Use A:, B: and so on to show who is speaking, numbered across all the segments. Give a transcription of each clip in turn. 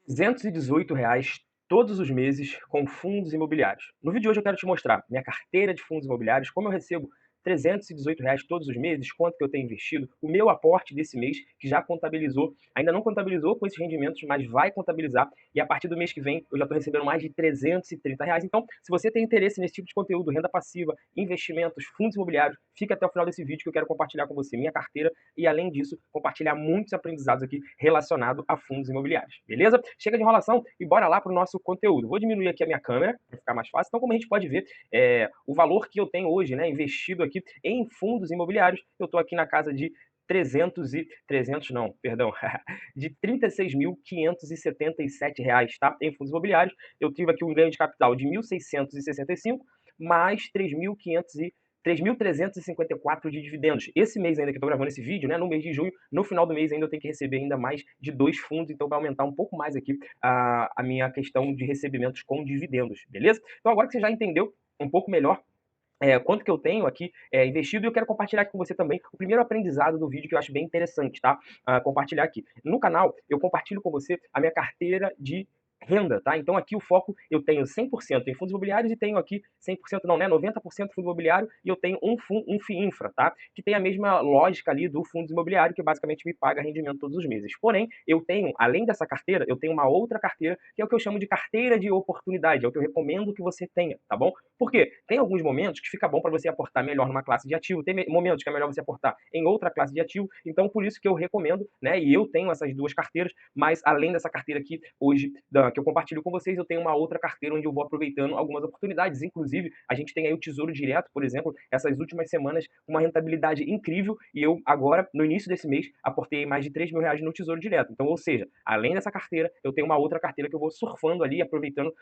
A: R$ 218 todos os meses com fundos imobiliários. No vídeo de hoje eu quero te mostrar minha carteira de fundos imobiliários, como eu recebo R$ 318 todos os meses, quanto que eu tenho investido, o meu aporte desse mês, que já contabilizou, ainda não contabilizou com esses rendimentos, mas vai contabilizar, e a partir do mês que vem eu já estou recebendo mais de R$ 330. Então, se você tem interesse nesse tipo de conteúdo, renda passiva, investimentos, fundos imobiliários, fica até o final desse vídeo que eu quero compartilhar com você minha carteira e, além disso, compartilhar muitos aprendizados aqui relacionados a fundos imobiliários, beleza? Chega de enrolação e bora lá para o nosso conteúdo. Vou diminuir aqui a minha câmera para ficar mais fácil. Então, como a gente pode ver, o valor que eu tenho hoje, né, investido aqui em fundos imobiliários, eu estou aqui na casa de 300 não, perdão, de R$ 36.577, tá? Em fundos imobiliários. Eu tive aqui um ganho de capital de 1.665, mais 3.354 de dividendos. Esse mês ainda que eu estou gravando esse vídeo, né, no mês de junho, no final do mês ainda eu tenho que receber ainda mais de 2 fundos, então vai aumentar um pouco mais aqui a minha questão de recebimentos com dividendos, beleza? Então agora que você já entendeu um pouco melhor quanto que eu tenho aqui investido, e eu quero compartilhar aqui com você também o primeiro aprendizado do vídeo que eu acho bem interessante, tá? Compartilhar aqui. No canal, eu compartilho com você a minha carteira de renda, tá? Então aqui o foco eu tenho 100% em fundos imobiliários e tenho aqui 100% não, né? 90% fundo imobiliário e eu tenho um FII Infra, tá? Que tem a mesma lógica ali do fundo imobiliário que basicamente me paga rendimento todos os meses. Porém, eu tenho, além dessa carteira, eu tenho uma outra carteira que é o que eu chamo de carteira de oportunidade, é o que eu recomendo que você tenha, tá bom? Por quê? Tem alguns momentos que fica bom para você aportar melhor numa classe de ativo, tem momentos que é melhor você aportar em outra classe de ativo, então por isso que eu recomendo, né? E eu tenho essas duas carteiras, mas além dessa carteira aqui, hoje, que eu compartilho com vocês, eu tenho uma outra carteira onde eu vou aproveitando algumas oportunidades. Inclusive, a gente tem aí o Tesouro Direto, por exemplo, essas últimas semanas, uma rentabilidade incrível, e eu agora, no início desse mês, aportei mais de R$ 3.000 no Tesouro Direto. Então, ou seja, além dessa carteira, eu tenho uma outra carteira que eu vou surfando ali, aproveitando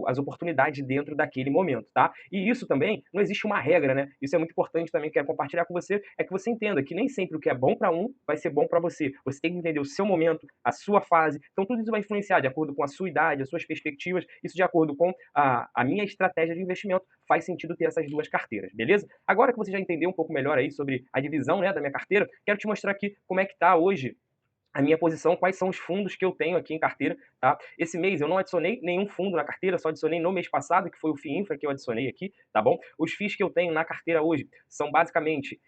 A: as oportunidades dentro daquele momento, tá? E isso também, não existe uma regra, né? Isso é muito importante também, que quero compartilhar com você, é que você entenda que nem sempre o que é bom para um vai ser bom para você. Você tem que entender o seu momento, a sua fase, então tudo isso vai influenciar de acordo com a sua idade, as suas perspectivas, isso de acordo com a minha estratégia de investimento, faz sentido ter essas duas carteiras, beleza? Agora que você já entendeu um pouco melhor aí sobre a divisão, né, da minha carteira, quero te mostrar aqui como é que tá hoje a minha posição, quais são os fundos que eu tenho aqui em carteira, tá? Esse mês eu não adicionei nenhum fundo na carteira, só adicionei no mês passado, que foi o FII Infra que eu adicionei aqui, tá bom? Os FIIs que eu tenho na carteira hoje são basicamente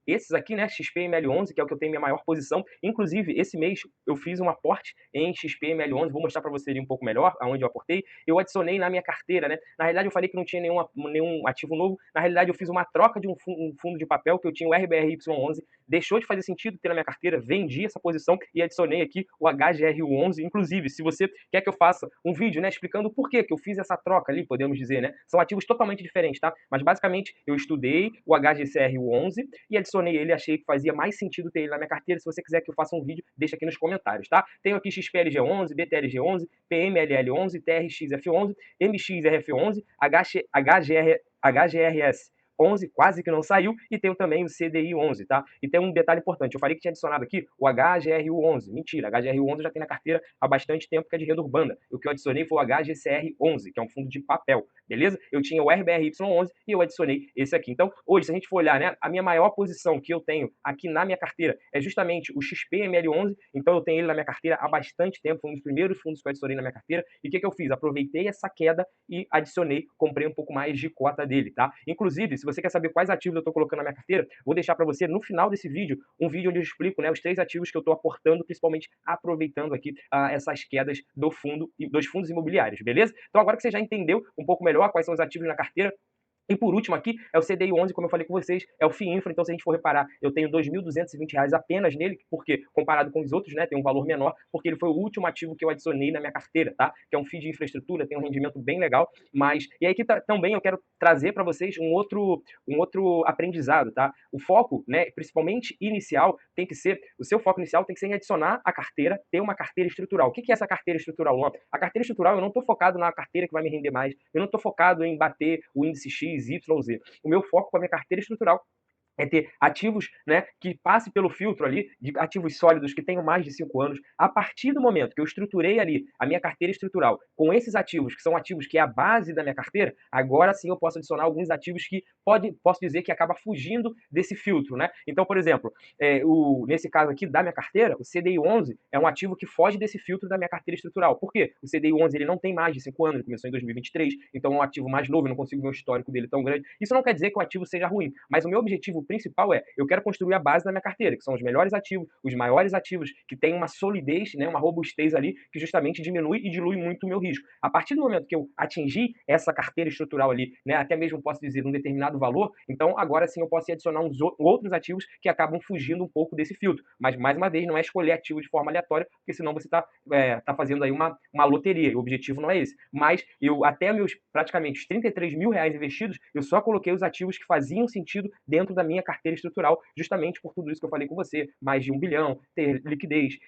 A: esses aqui, né? XPML11, que é o que eu tenho minha maior posição. Inclusive, esse mês eu fiz um aporte em XPML11, vou mostrar para você ali um pouco melhor aonde eu aportei. Eu adicionei na minha carteira, né? Na realidade, eu falei que não tinha nenhum ativo novo. Na realidade, eu fiz uma troca de um fundo de papel que eu tinha o RBRY11, deixou de fazer sentido ter na minha carteira, vendi essa posição e adicionei aqui o HGRU11. Inclusive, se você quer que eu faça um vídeo, né, explicando por que eu fiz essa troca ali, podemos dizer, né? São ativos totalmente diferentes, tá? Mas basicamente eu estudei o HGCRU11 e adicionei ele, achei que fazia mais sentido ter ele na minha carteira. Se você quiser que eu faça um vídeo, deixa aqui nos comentários, tá? Tenho aqui XPLG11, BTLG11, PMLL11, TRXF11, MXRF11, HGRS 11, quase que não saiu, e tenho também o CDI 11, tá? E tem um detalhe importante, eu falei que tinha adicionado aqui o HGRU 11, mentira, HGRU 11 já tem na carteira há bastante tempo, que é de renda urbana. O que eu adicionei foi o HGCR 11, que é um fundo de papel, beleza? Eu tinha o RBRY 11 e eu adicionei esse aqui. Então, hoje, se a gente for olhar, né, a minha maior posição que eu tenho aqui na minha carteira é justamente o XPML 11, então eu tenho ele na minha carteira há bastante tempo, foi um dos primeiros fundos que eu adicionei na minha carteira, e o que eu fiz? Aproveitei essa queda e adicionei, comprei um pouco mais de cota dele, tá? Inclusive, se você quer saber quais ativos eu estou colocando na minha carteira, vou deixar para você no final desse vídeo um vídeo onde eu explico, né, os 3 ativos que eu estou aportando, principalmente aproveitando aqui essas quedas do fundo e dos fundos imobiliários, beleza? Então agora que você já entendeu um pouco melhor quais são os ativos na carteira, e por último aqui é o CDI 11, como eu falei com vocês, é o FII Infra, então se a gente for reparar, eu tenho R$ 2.220 apenas nele, porque comparado com os outros, né, tem um valor menor, porque ele foi o último ativo que eu adicionei na minha carteira, tá? Que é um FII de infraestrutura, tem um rendimento bem legal, mas e aí que também eu quero trazer para vocês um outro aprendizado, tá? O foco, né, principalmente inicial, tem que ser, o seu foco inicial tem que ser em adicionar a carteira, ter uma carteira estrutural. O que é essa carteira estrutural? A carteira estrutural, eu não estou focado na carteira que vai me render mais, eu não estou focado em bater o índice X, Y, Z. O meu foco com a minha carteira estrutural é ter ativos, né, que passe pelo filtro ali de ativos sólidos que tenham mais de 5 anos. A partir do momento que eu estruturei ali a minha carteira estrutural com esses ativos, que são ativos que é a base da minha carteira, agora sim eu posso adicionar alguns ativos que posso dizer que acaba fugindo desse filtro, né? Então, por exemplo, nesse caso aqui da minha carteira, o CDI 11 é um ativo que foge desse filtro da minha carteira estrutural. Por quê? O CDI 11 ele não tem mais de 5 anos, ele começou em 2023, então é um ativo mais novo, eu não consigo ver o histórico dele tão grande. Isso não quer dizer que o ativo seja ruim, mas o meu objetivo principal é, eu quero construir a base da minha carteira, que são os melhores ativos, os maiores ativos, que tem uma solidez, né, uma robustez ali, que justamente diminui e dilui muito o meu risco. A partir do momento que eu atingir essa carteira estrutural ali, né, até mesmo posso dizer um determinado valor, então agora sim eu posso adicionar outros ativos que acabam fugindo um pouco desse filtro. Mas, mais uma vez, não é escolher ativo de forma aleatória, porque senão você está fazendo aí uma loteria, e o objetivo não é esse. Mas eu, até meus praticamente R$ 33.000 investidos, eu só coloquei os ativos que faziam sentido dentro da minha carteira estrutural, justamente por tudo isso que eu falei com você, mais de 1 bilhão, ter liquidez,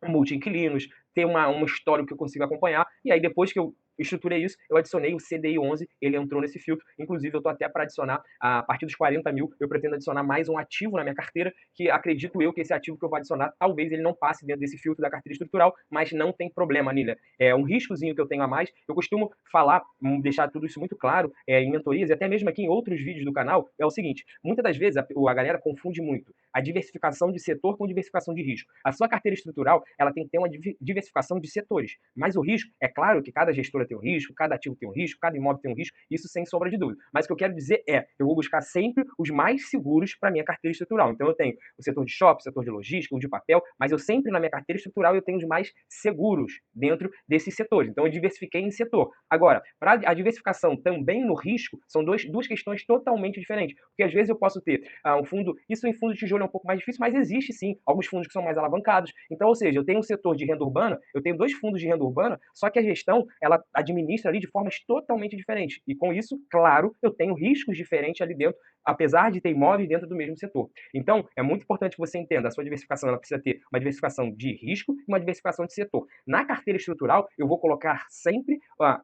A: multi-inquilinos, ter um histórico que eu consiga acompanhar, e aí depois que eu estruturei isso, eu adicionei o CDI 11, ele entrou nesse filtro, inclusive eu estou até para adicionar, a partir dos 40 mil, eu pretendo adicionar mais um ativo na minha carteira, que acredito eu que esse ativo que eu vou adicionar, talvez ele não passe dentro desse filtro da carteira estrutural, mas não tem problema, Nília. É um riscozinho que eu tenho a mais, eu costumo falar, deixar tudo isso muito claro, em mentorias, e até mesmo aqui em outros vídeos do canal, é o seguinte, muitas das vezes a galera confunde muito a diversificação de setor com diversificação de risco. A sua carteira estrutural, ela tem que ter uma diversificação de setores, mas o risco, é claro que cada gestora tem um risco, cada ativo tem um risco, cada imóvel tem um risco, isso sem sombra de dúvida. Mas o que eu quero dizer é, eu vou buscar sempre os mais seguros para minha carteira estrutural. Então eu tenho o setor de shopping, o setor de logística, o de papel, mas eu sempre na minha carteira estrutural eu tenho os mais seguros dentro desses setores. Então eu diversifiquei em setor. Agora, para a diversificação também no risco, são duas questões totalmente diferentes. Porque às vezes eu posso ter um fundo, isso em fundo de tijolo é um pouco mais difícil, mas existe sim alguns fundos que são mais alavancados. Então, ou seja, eu tenho um setor de renda urbana, eu tenho 2 fundos de renda urbana, só que a gestão, ela administra ali de formas totalmente diferentes. E com isso, claro, eu tenho riscos diferentes ali dentro, apesar de ter imóveis dentro do mesmo setor. Então, é muito importante que você entenda, a sua diversificação ela precisa ter uma diversificação de risco e uma diversificação de setor. Na carteira estrutural, eu vou colocar sempre,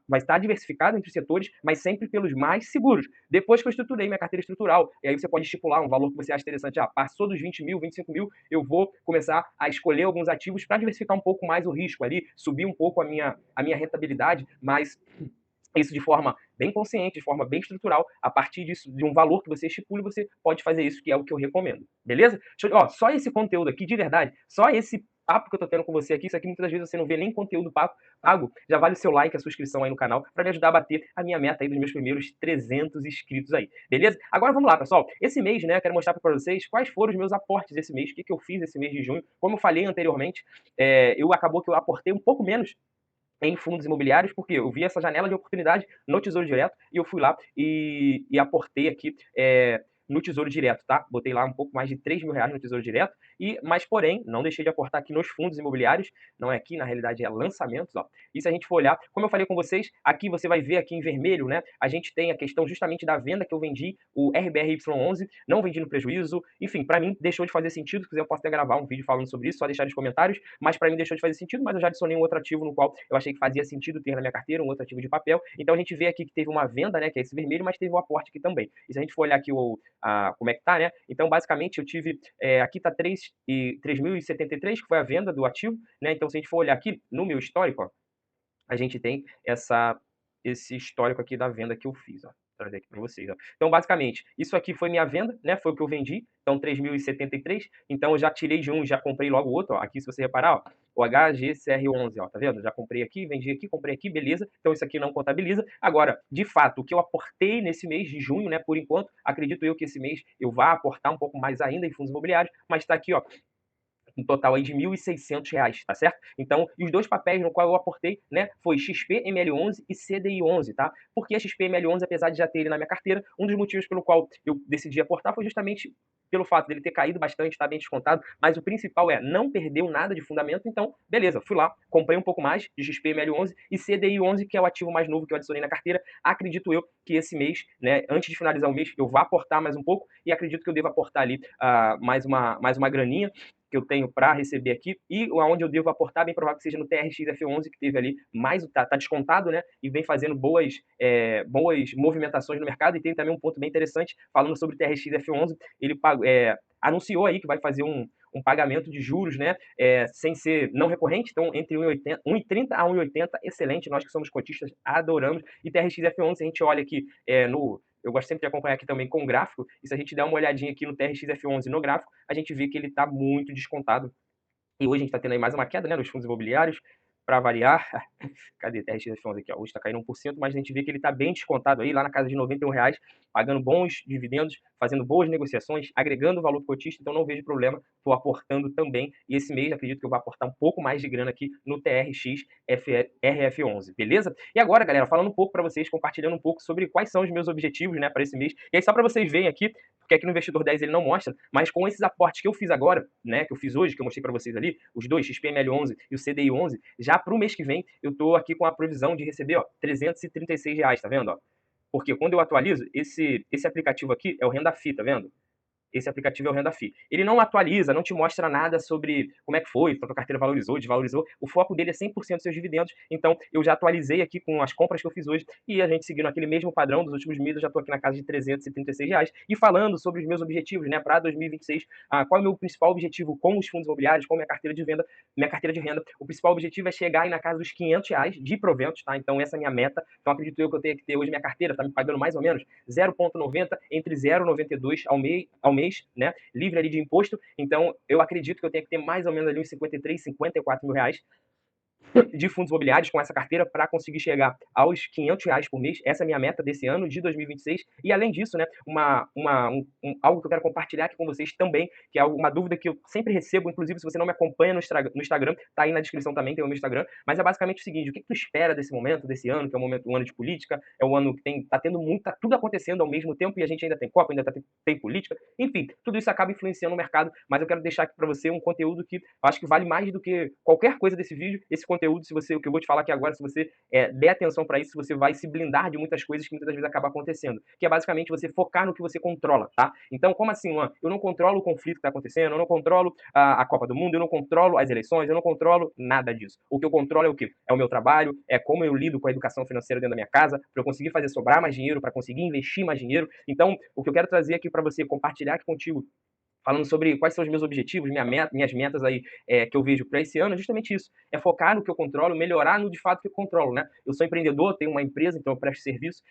A: vai estar diversificado entre os setores, mas sempre pelos mais seguros. Depois que eu estruturei minha carteira estrutural, e aí você pode estipular um valor que você acha interessante. Passou dos 20 mil, 25 mil, eu vou começar a escolher alguns ativos para diversificar um pouco mais o risco ali, subir um pouco a minha rentabilidade, mas isso de forma bem consciente, de forma bem estrutural, a partir disso, de um valor que você estipule, você pode fazer isso, que é o que eu recomendo. Beleza? Só esse conteúdo aqui, de verdade, só esse papo que eu tô tendo com você aqui, isso aqui muitas vezes você não vê nem conteúdo pago, já vale o seu like, a sua inscrição aí no canal, para me ajudar a bater a minha meta aí dos meus primeiros 300 inscritos aí, beleza? Agora vamos lá, pessoal. Esse mês, né, eu quero mostrar para vocês quais foram os meus aportes esse mês, o que eu fiz esse mês de junho. Como eu falei anteriormente, acabou que eu aportei um pouco menos em fundos imobiliários, porque eu vi essa janela de oportunidade no Tesouro Direto e eu fui lá e aportei aqui no Tesouro Direto, tá? Botei lá um pouco mais de R$ 3.000 no Tesouro Direto, mas porém, não deixei de aportar aqui nos fundos imobiliários, não é aqui, na realidade é lançamentos, ó. E se a gente for olhar, como eu falei com vocês, aqui você vai ver aqui em vermelho, né? A gente tem a questão justamente da venda que eu vendi, o RBRY11, não vendi no prejuízo, enfim, para mim deixou de fazer sentido, se quiser eu posso até gravar um vídeo falando sobre isso, só deixar nos comentários, mas para mim deixou de fazer sentido, mas eu já adicionei um outro ativo no qual eu achei que fazia sentido ter na minha carteira, um outro ativo de papel, então a gente vê aqui que teve uma venda, né, que é esse vermelho, mas teve um aporte aqui também. E se a gente for olhar aqui como é que tá, né, então basicamente eu tive, aqui tá 3.073, que foi a venda do ativo, né, então se a gente for olhar aqui no meu histórico, ó, a gente tem esse histórico aqui da venda que eu fiz, ó. Vou trazer aqui para vocês, ó. Então, basicamente, isso aqui foi minha venda, né? Foi o que eu vendi. Então, 3.073. Então, eu já tirei de um e já comprei logo o outro, ó. Aqui, se você reparar, ó, o HGCR11, ó, tá vendo? Já comprei aqui, vendi aqui, comprei aqui, beleza. Então, isso aqui não contabiliza. Agora, de fato, o que eu aportei nesse mês de junho, né? Por enquanto, acredito eu que esse mês eu vá aportar um pouco mais ainda em fundos imobiliários, mas tá aqui, ó, um total aí de R$ 1.600, tá certo? Então, e os dois papéis no qual eu aportei, né, foi XPML11 e CDI11, tá? Porque a XPML11, apesar de já ter ele na minha carteira, um dos motivos pelo qual eu decidi aportar foi justamente pelo fato dele ter caído bastante, tá bem descontado, mas o principal não perdeu nada de fundamento, então, beleza, fui lá, comprei um pouco mais de XPML11 e CDI11, que é o ativo mais novo que eu adicionei na carteira. Acredito eu que esse mês, né, antes de finalizar o mês, eu vá aportar mais um pouco e acredito que eu devo aportar ali mais uma graninha, que eu tenho para receber aqui, e aonde eu devo aportar, bem provável que seja no TRX-F11, que teve ali mais, tá descontado, né, e vem fazendo boas movimentações no mercado. E tem também um ponto bem interessante, falando sobre o TRX-F11, ele anunciou aí que vai fazer um pagamento de juros, né, sem ser não recorrente, então entre 1,30 a 1,80, excelente, nós que somos cotistas adoramos. E TRX-F11, se a gente olha aqui eu gosto sempre de acompanhar aqui também com o gráfico, e se a gente der uma olhadinha aqui no TRX-F11 no gráfico, a gente vê que ele está muito descontado. E hoje a gente está tendo aí mais uma queda, né, nos fundos imobiliários, para variar. Cadê o TRX-F11 aqui? Ó, hoje está caindo 1%, mas a gente vê que ele está bem descontado aí, lá na casa de R$ 91, pagando bons dividendos, fazendo boas negociações, agregando valor para o cotista, então não vejo problema, estou aportando também. E esse mês acredito que eu vou aportar um pouco mais de grana aqui no TRX RF11, beleza? E agora, galera, falando um pouco para vocês, compartilhando um pouco sobre quais são os meus objetivos, né, para esse mês. E aí, só para vocês verem aqui, porque aqui no Investidor 10 ele não mostra, mas com esses aportes que eu fiz agora, né, que eu fiz hoje, que eu mostrei para vocês ali, os dois, XPML11 e o CDI11, já para o mês que vem eu tô aqui com a previsão de receber, ó, R$ 336, tá vendo, ó? Porque quando eu atualizo, esse aplicativo aqui é o Renda Fi, tá vendo? Esse aplicativo é o Renda Fi. Ele não atualiza, não te mostra nada sobre como é que foi, quanto a carteira valorizou, desvalorizou. O foco dele é 100% seus dividendos. Então, eu já atualizei aqui com as compras que eu fiz hoje e a gente seguindo aquele mesmo padrão dos últimos meses, eu já estou aqui na casa de R$ 336. E falando sobre os meus objetivos, né, para 2026, qual é o meu principal objetivo com os fundos imobiliários, com minha carteira de venda, minha carteira de renda. O principal objetivo é chegar aí na casa dos R$ 500 de proventos, tá? Então, essa é a minha meta. Então, acredito eu que eu tenho que ter hoje minha carteira, tá me pagando mais ou menos 0,90 entre 0,92 ao mês, né, livre ali de imposto. Então, eu acredito que eu tenho que ter mais ou menos ali uns 53, 54 mil reais de fundos imobiliários com essa carteira para conseguir chegar aos R$ 500 por mês. Essa é a minha meta desse ano, de 2026. E além disso, né, algo que eu quero compartilhar aqui com vocês também, que é uma dúvida que eu sempre recebo, inclusive se você não me acompanha no Instagram, tá aí na descrição também, tem o meu Instagram, mas é basicamente o seguinte: o que tu espera desse momento, desse ano, que é um ano de política, é um ano que tá tendo tudo acontecendo ao mesmo tempo, e a gente ainda tem Copa, ainda tem política, enfim, tudo isso acaba influenciando o mercado, mas eu quero deixar aqui para você um conteúdo que eu acho que vale mais do que qualquer coisa desse vídeo. Esse conteúdo, o que eu vou te falar aqui agora, se você der atenção para isso, você vai se blindar de muitas coisas que muitas vezes acabam acontecendo, que é basicamente você focar no que você controla, tá? Então, como assim, Luan? Eu não controlo o conflito que está acontecendo, eu não controlo a Copa do Mundo, eu não controlo as eleições, eu não controlo nada disso. O que eu controlo é o quê? É o meu trabalho, é como eu lido com a educação financeira dentro da minha casa, para eu conseguir fazer sobrar mais dinheiro, para conseguir investir mais dinheiro. Então, o que eu quero trazer aqui para você, compartilhar aqui contigo, falando sobre quais são os meus objetivos, minhas metas aí, que eu vejo para esse ano, é justamente isso. É focar no que eu controlo, melhorar no de fato que eu controlo, né? Eu sou empreendedor, tenho uma empresa, então eu presto serviço.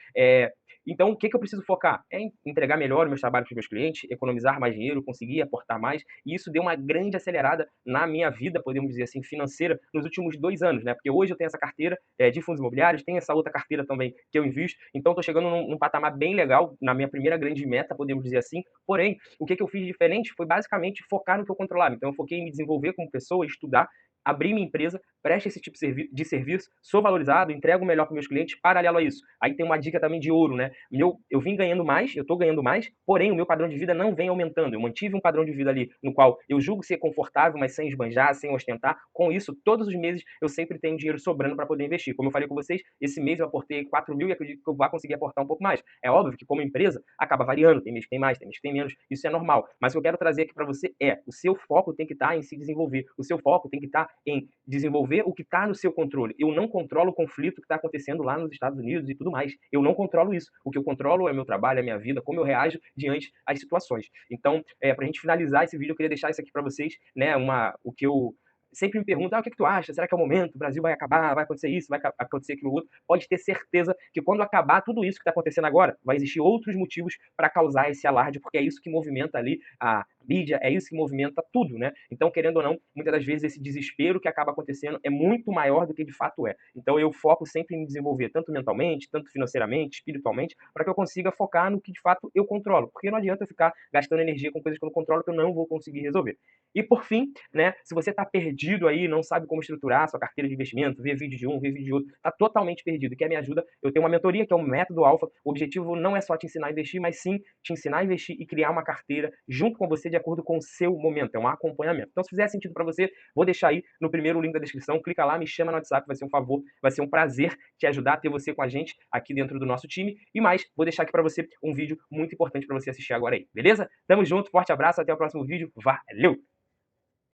A: Então, o que eu preciso focar? É em entregar melhor os meus trabalhos para os meus clientes, economizar mais dinheiro, conseguir aportar mais. E isso deu uma grande acelerada na minha vida, podemos dizer assim, financeira, nos últimos 2 anos, né? Porque hoje eu tenho essa carteira de fundos imobiliários, tenho essa outra carteira também que eu invisto. Então, estou chegando num patamar bem legal, na minha primeira grande meta, podemos dizer assim. Porém, o que eu fiz diferente foi basicamente focar no que eu controlava. Então, eu foquei em me desenvolver como pessoa, estudar, abrir minha empresa, presto esse tipo de serviço, sou valorizado, entrego o melhor para meus clientes. Paralelo a isso, aí tem uma dica também de ouro, né? Eu vim ganhando mais, eu estou ganhando mais, porém o meu padrão de vida não vem aumentando. Eu mantive um padrão de vida ali no qual eu julgo ser confortável, mas sem esbanjar, sem ostentar. Com isso, todos os meses eu sempre tenho dinheiro sobrando para poder investir. Como eu falei com vocês, esse mês eu aportei 4 mil e acredito que eu vou conseguir aportar um pouco mais. É óbvio que como empresa acaba variando, tem mês que tem mais, tem mês que tem menos, isso é normal. Mas o que eu quero trazer aqui para você o seu foco tem que estar em se desenvolver, o seu foco tem que estar em desenvolver o que está no seu controle. Eu não controlo o conflito que está acontecendo lá nos Estados Unidos e tudo mais. Eu não controlo isso. O que eu controlo é meu trabalho, é minha vida, como eu reajo diante às situações. Então, para a gente finalizar esse vídeo, eu queria deixar isso aqui para vocês, né? O que eu sempre me perguntam: o que tu acha? Será que é o momento? O Brasil vai acabar? Vai acontecer isso? Vai acontecer aquilo outro? Pode ter certeza que quando acabar tudo isso que está acontecendo agora, vai existir outros motivos para causar esse alarde, porque é isso que movimenta ali a mídia, é isso que movimenta tudo, né? Então, querendo ou não, muitas das vezes esse desespero que acaba acontecendo é muito maior do que de fato é. Então, eu foco sempre em me desenvolver, tanto mentalmente, tanto financeiramente, espiritualmente, para que eu consiga focar no que de fato eu controlo. Porque não adianta eu ficar gastando energia com coisas que eu não controlo, que eu não vou conseguir resolver. E por fim, né, se você está perdido aí, não sabe como estruturar a sua carteira de investimento, vê vídeo de um, vê vídeo de outro, está totalmente perdido e quer me ajuda, eu tenho uma mentoria que é o Método Alfa. O objetivo não é só te ensinar a investir, mas sim te ensinar a investir e criar uma carteira junto com você de acordo com o seu momento, é um acompanhamento. Então, se fizer sentido para você, vou deixar aí no primeiro link da descrição, clica lá, me chama no WhatsApp, vai ser um favor, vai ser um prazer te ajudar, ter você com a gente aqui dentro do nosso time. E mais, vou deixar aqui para você um vídeo muito importante para você assistir agora aí, beleza? Tamo junto, forte abraço, até o próximo vídeo, valeu!